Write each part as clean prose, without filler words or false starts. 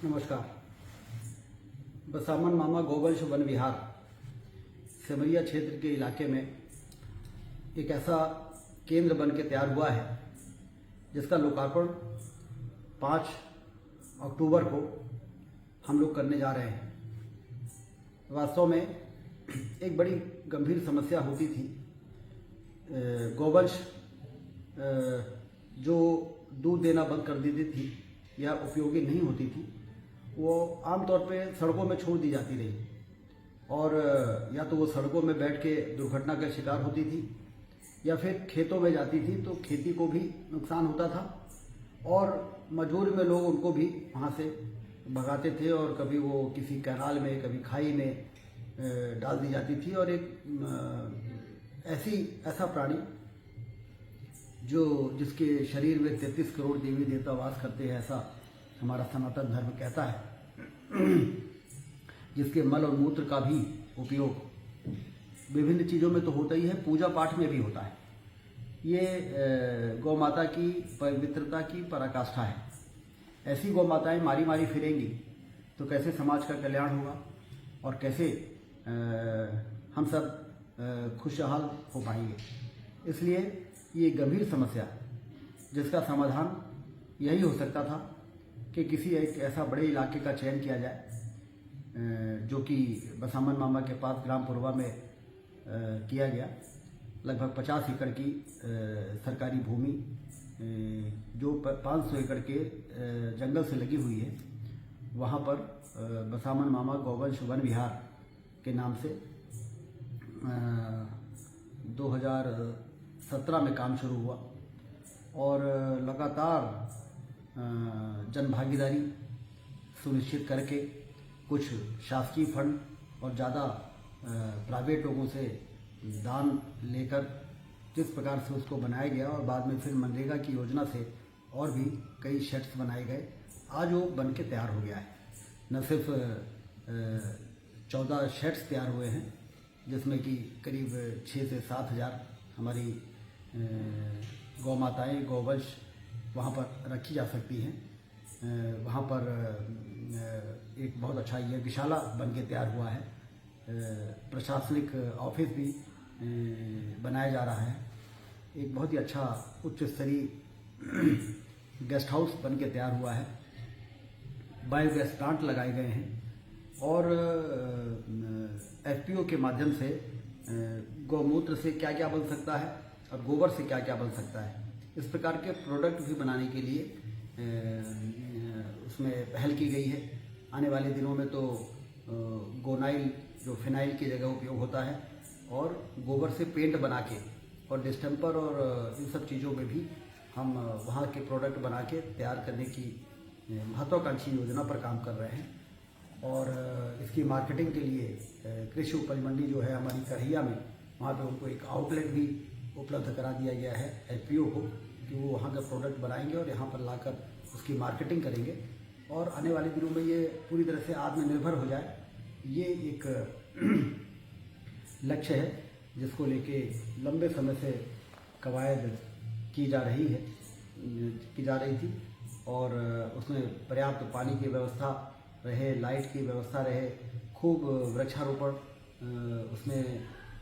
नमस्कार। बसामन मामा गौवंश वन विहार सिमरिया क्षेत्र के इलाके में एक ऐसा केंद्र बन के तैयार हुआ है जिसका लोकार्पण 5 अक्टूबर को हम लोग करने जा रहे हैं। वास्तव में एक बड़ी गंभीर समस्या होती थी। गौवंश जो दूध देना बंद कर देती थी या उपयोगी नहीं होती थी, वो आमतौर पे सड़कों में छोड़ दी जाती रही और या तो वो सड़कों में बैठ के दुर्घटना का शिकार होती थी या फिर खेतों में जाती थी, तो खेती को भी नुकसान होता था और मजबूरी में लोग उनको भी वहाँ से भगाते थे और कभी वो किसी कैनाल में कभी खाई में डाल दी जाती थी। और एक ऐसा प्राणी जिसके शरीर में 33 करोड़ देवी देवता वास करते हैं, ऐसा हमारा सनातन धर्म कहता है, जिसके मल और मूत्र का भी उपयोग विभिन्न चीज़ों में तो होता ही है, पूजा पाठ में भी होता है। ये गौ माता की पवित्रता की पराकाष्ठा है। ऐसी गौ माताएं मारी मारी फिरेंगी तो कैसे समाज का कल्याण होगा और कैसे हम सब खुशहाल हो पाएंगे। इसलिए ये गंभीर समस्या, जिसका समाधान यही हो सकता था कि किसी एक ऐसा बड़े इलाके का चयन किया जाए जो कि बसामन मामा के पास ग्राम पुरवा में किया गया। लगभग 50 एकड़ की सरकारी भूमि जो 500 एकड़ के जंगल से लगी हुई है, वहाँ पर बसामन मामा गौवंश वन विहार के नाम से 2017 में काम शुरू हुआ और लगातार जन भागीदारी सुनिश्चित करके कुछ शासकीय फंड और ज़्यादा प्राइवेट लोगों से दान लेकर जिस प्रकार से उसको बनाया गया और बाद में फिर मनरेगा की योजना से और भी कई शेड्स बनाए गए, आज वो बन के तैयार हो गया है। न सिर्फ 14 शेड्स तैयार हुए हैं जिसमें कि करीब 6 से 7 हज़ार हमारी गौ माताएँ गौवंश वहाँ पर रखी जा सकती हैं। वहाँ पर एक बहुत अच्छा यज्ञशाला बन के तैयार हुआ है। प्रशासनिक ऑफिस भी बनाया जा रहा है। एक बहुत ही अच्छा उच्च स्तरीय गेस्ट हाउस बन के तैयार हुआ है। बायोगैस प्लांट लगाए गए हैं और एफपीओ के माध्यम से गौमूत्र से क्या क्या बन सकता है और गोबर से क्या क्या बन सकता है, इस प्रकार के प्रोडक्ट भी बनाने के लिए उसमें पहल की गई है। आने वाले दिनों में तो गोनाइल जो फिनाइल की जगह उपयोग होता है और गोबर से पेंट बना के और डिस्टेम्पर और इन सब चीज़ों में भी हम वहाँ के प्रोडक्ट बना के तैयार करने की महत्वाकांक्षी योजना पर काम कर रहे हैं। और इसकी मार्केटिंग के लिए कृषि उपज मंडी जो है हमारी करहिया में, वहाँ पे उनको एक आउटलेट भी उपलब्ध करा दिया गया है एफपीओ को, कि वो वहाँ का प्रोडक्ट बनाएंगे और यहाँ पर लाकर उसकी मार्केटिंग करेंगे और आने वाले दिनों में ये पूरी तरह से आत्मनिर्भर हो जाए। ये एक लक्ष्य है जिसको लेके लंबे समय से कवायद की जा रही थी और उसमें पर्याप्त पानी की व्यवस्था रहे, लाइट की व्यवस्था रहे, खूब वृक्षारोपण उसमें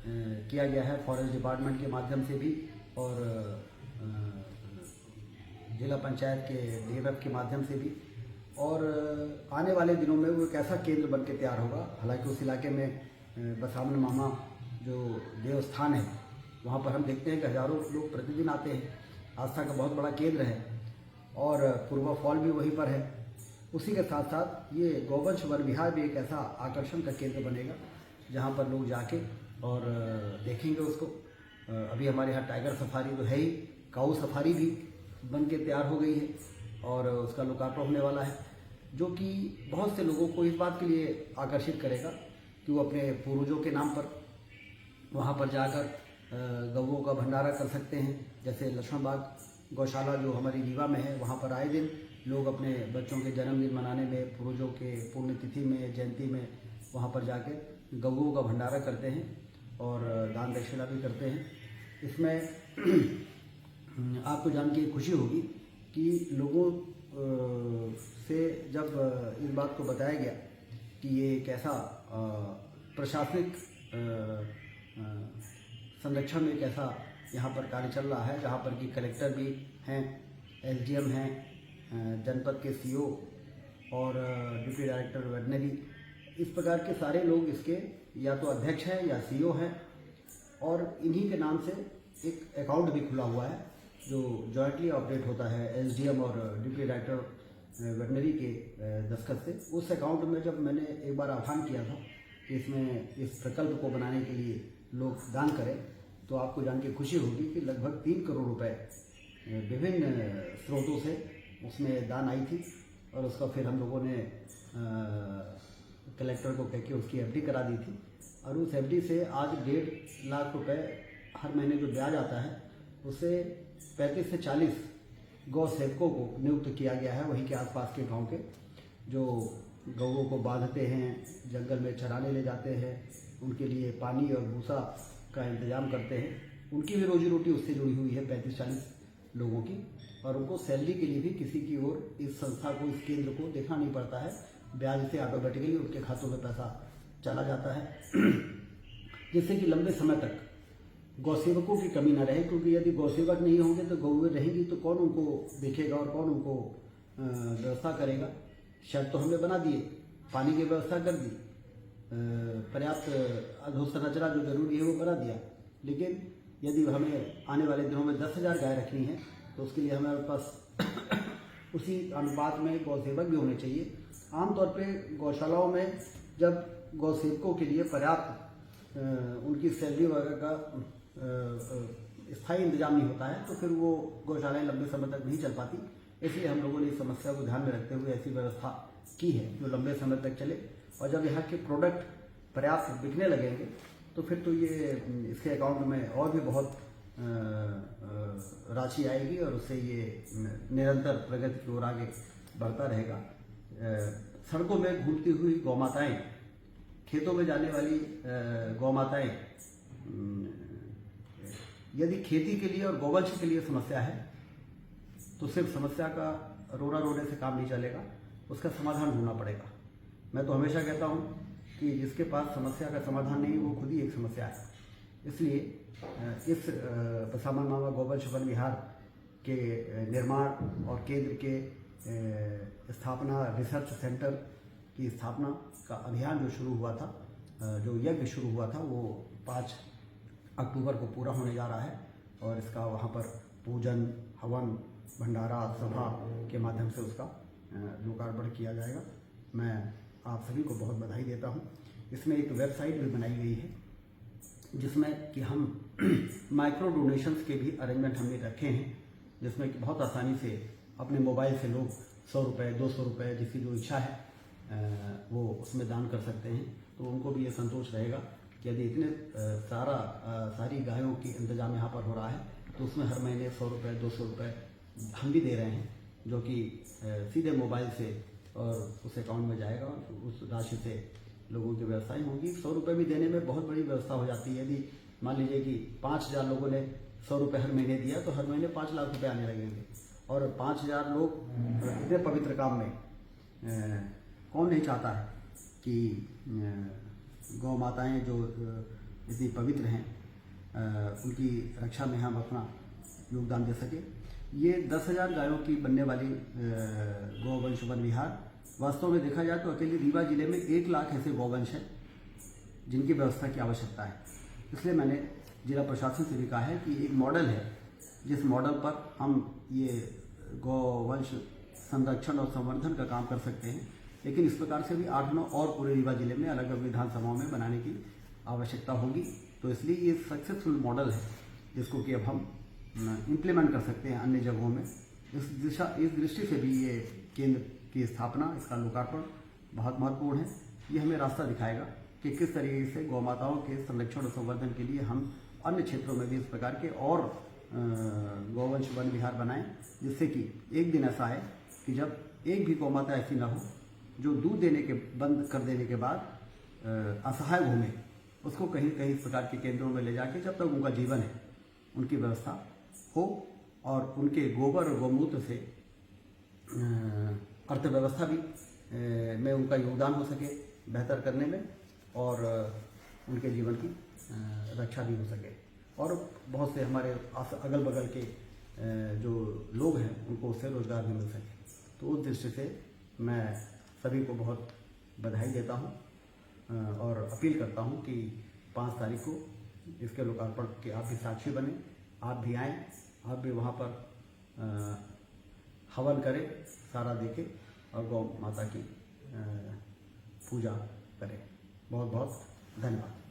किया गया है फॉरेस्ट डिपार्टमेंट के माध्यम से भी और जिला पंचायत के डीएफएफ के माध्यम से भी। और आने वाले दिनों में वो एक ऐसा केंद्र बन के तैयार होगा। हालांकि उस इलाके में बसामन मामा जो देवस्थान है, वहाँ पर हम देखते हैं कि हज़ारों लोग प्रतिदिन आते हैं। आस्था का बहुत बड़ा केंद्र है और पूर्वा फॉल भी वहीं पर है। उसी के साथ साथ ये गौवंश वन विहार भी एक ऐसा आकर्षण का केंद्र बनेगा जहाँ पर लोग जाके और देखेंगे उसको। अभी हमारे यहाँ टाइगर सफारी तो है ही, काऊ सफारी भी बन के तैयार हो गई है और उसका लोकार्पण होने वाला है, जो कि बहुत से लोगों को इस बात के लिए आकर्षित करेगा कि वो अपने पूर्वजों के नाम पर वहाँ पर जाकर गौओं का भंडारा कर सकते हैं। जैसे लक्ष्मण बाग गौशाला जो हमारी रीवा में है, वहाँ पर आए दिन लोग अपने बच्चों के जन्मदिन मनाने में, पूर्वजों के पुण्यतिथि में, जयंती में वहाँ पर जाकर गौओं का भंडारा करते हैं और दान दक्षिणा भी करते हैं। इसमें आपको जान के खुशी होगी कि लोगों से जब इस बात को बताया गया कि ये एक ऐसा प्रशासनिक संरक्षण में एक ऐसा यहाँ पर कार्य चल रहा है जहाँ पर कि कलेक्टर भी हैं, एसडीएम हैं, जनपद के सीओ और डिप्टी डायरेक्टर वेटनरी, इस प्रकार के सारे लोग इसके या तो अध्यक्ष हैं या सीओ हैं, और इन्हीं के नाम से एक अकाउंट भी खुला हुआ है जो जॉइंटली ऑपरेट होता है एसडीएम और डिप्टी डायरेक्टर वेटनरी के दस्तखत से। उस अकाउंट में जब मैंने एक बार आह्वान किया था कि इसमें इस प्रकल्प को बनाने के लिए लोग दान करें, तो आपको जान के खुशी होगी कि लगभग 3 करोड़ रुपए विभिन्न स्रोतों से उसमें दान आई थी, और उसका फिर हम लोगों ने कलेक्टर को कह के उसकी एफडी करा दी थी, और उस एफडी से आज 1.5 लाख रुपए हर महीने जो ब्याज आता है उससे 35 से 40 गौ सेवकों को नियुक्त किया गया है, वहीं के आसपास के गांव के, जो गौओं को बांधते हैं, जंगल में चराने ले जाते हैं, उनके लिए पानी और भूसा का इंतजाम करते हैं। उनकी भी रोजी रोटी उससे जुड़ी हुई है 35-40 लोगों की, और उनको सैलरी के लिए भी किसी की ओर इस संस्था को, इस केंद्र को देखना नहीं पड़ता है, ब्याज से ऑटोमेटिकली उनके खातों में पैसा चला जाता है, जिससे कि लंबे समय तक गौसेवकों की कमी न रहे। क्योंकि यदि गौसेवक नहीं होंगे तो गौएं रहेंगी तो कौन उनको देखेगा और कौन उनको व्यवस्था करेगा। शेड तो हमने बना दिए, पानी की व्यवस्था कर दी, पर्याप्त अधोसंरचना जो जरूरी है वो बना दिया, लेकिन यदि हमें आने वाले दिनों में 10,000 गाय रखनी है तो उसके लिए हमारे पास उसी अनुपात में गौसेवक भी होने चाहिए। आमतौर पे गौशालाओं में जब गौसेवकों के लिए पर्याप्त उनकी सैलरी वगैरह का स्थायी इंतजाम नहीं होता है तो फिर वो गौशालाएं लंबे समय तक नहीं चल पाती। इसलिए हम लोगों ने इस समस्या को ध्यान में रखते हुए ऐसी व्यवस्था की है जो लंबे समय तक चले, और जब यहाँ के प्रोडक्ट पर्याप्त बिकने लगेंगे तो फिर तो ये इसके अकाउंट में और भी बहुत राशि आएगी, और उससे ये निरंतर प्रगति की ओर आगे बढ़ता रहेगा। सड़कों में घूमती हुई गौमाताएं, खेतों में जाने वाली गौमाताएं, यदि खेती के लिए और गौवंश के लिए समस्या है तो सिर्फ समस्या का रोना रोने से काम नहीं चलेगा, उसका समाधान ढूंढना पड़ेगा। मैं तो हमेशा कहता हूं कि जिसके पास समस्या का समाधान नहीं वो खुद ही एक समस्या है। इसलिए इस पसामन मामा गौवंश वन विहार के निर्माण और केंद्र के स्थापना, रिसर्च सेंटर की स्थापना का अभियान जो शुरू हुआ था, जो यज्ञ शुरू हुआ था, वो 5 अक्टूबर को पूरा होने जा रहा है, और इसका वहाँ पर पूजन, हवन, भंडारा, सभा के माध्यम से उसका लोकार्पण किया जाएगा। मैं आप सभी को बहुत बधाई देता हूँ। इसमें एक वेबसाइट भी बनाई गई है जिसमें कि हम माइक्रो डोनेशंस के भी अरेंजमेंट हमने रखे हैं, जिसमें कि बहुत आसानी से अपने मोबाइल से लोग 100 रुपये, 200 रुपये, जिसकी जो इच्छा है वो उसमें दान कर सकते हैं। तो उनको भी ये संतोष रहेगा कि यदि इतने सारी गायों की इंतजाम यहाँ पर हो रहा है तो उसमें हर महीने 100 रुपये, 200 रुपये हम भी दे रहे हैं, जो कि सीधे मोबाइल से और उस अकाउंट में जाएगा, उस राशि से लोगों की व्यवस्थाएं होंगी। 100 रुपये भी देने में बहुत बड़ी व्यवस्था हो जाती है। यदि मान लीजिए कि 5,000 लोगों ने 100 रुपये हर महीने दिया तो हर महीने 5 लाख रुपये आने लगेंगे, और 5,000 लोग इतने पवित्र काम में कौन नहीं चाहता है कि गौ माताएँ जो इतनी पवित्र हैं उनकी रक्षा में हम अपना योगदान दे सके। ये 10,000 गायों की बनने वाली गौवंश वन विहार, वास्तव में देखा जाए तो अकेले रीवा जिले में 1 लाख ऐसे गौवंश हैं जिनकी व्यवस्था की आवश्यकता है। इसलिए मैंने जिला प्रशासन से भी कहा है कि एक मॉडल है जिस मॉडल पर हम ये गौवंश संरक्षण और संवर्धन का काम कर सकते हैं, लेकिन इस प्रकार से भी 8-9 और पूरे रीवा जिले में अलग अलग विधानसभाओं में बनाने की आवश्यकता होगी। तो इसलिए ये सक्सेसफुल मॉडल है जिसको कि अब हम इम्प्लीमेंट कर सकते हैं अन्य जगहों में। इस दृष्टि से भी ये केंद्र की स्थापना, इसका लोकार्पण बहुत महत्वपूर्ण है। ये हमें रास्ता दिखाएगा कि किस तरीके से गौ माताओं के संरक्षण और संवर्धन के लिए हम अन्य क्षेत्रों में भी इस प्रकार के और गौवंश वन विहार बनाएं, जिससे कि एक दिन ऐसा आए कि जब एक भी गौ माता ऐसी ना हो जो दूध देने के बंद कर देने के बाद असहाय घूमे, उसको कहीं कहीं इस प्रकार के केंद्रों में ले जाके जब तक उनका जीवन है उनकी व्यवस्था हो, और उनके गोबर और गौमूत्र से अर्थव्यवस्था भी में उनका योगदान हो सके बेहतर करने में, और उनके जीवन की रक्षा भी हो सके, और बहुत से हमारे अगल बगल के जो लोग हैं उनको उससे रोज़गार भी मिल सके। तो उस दृष्टि से मैं सभी को बहुत बधाई देता हूँ और अपील करता हूँ कि 5 तारीख को इसके लोकार्पण के आप भी साक्षी बने, आप भी आएँ, आप भी वहाँ पर हवन करें, सारा देखें और गौ माता की पूजा करें। बहुत बहुत धन्यवाद।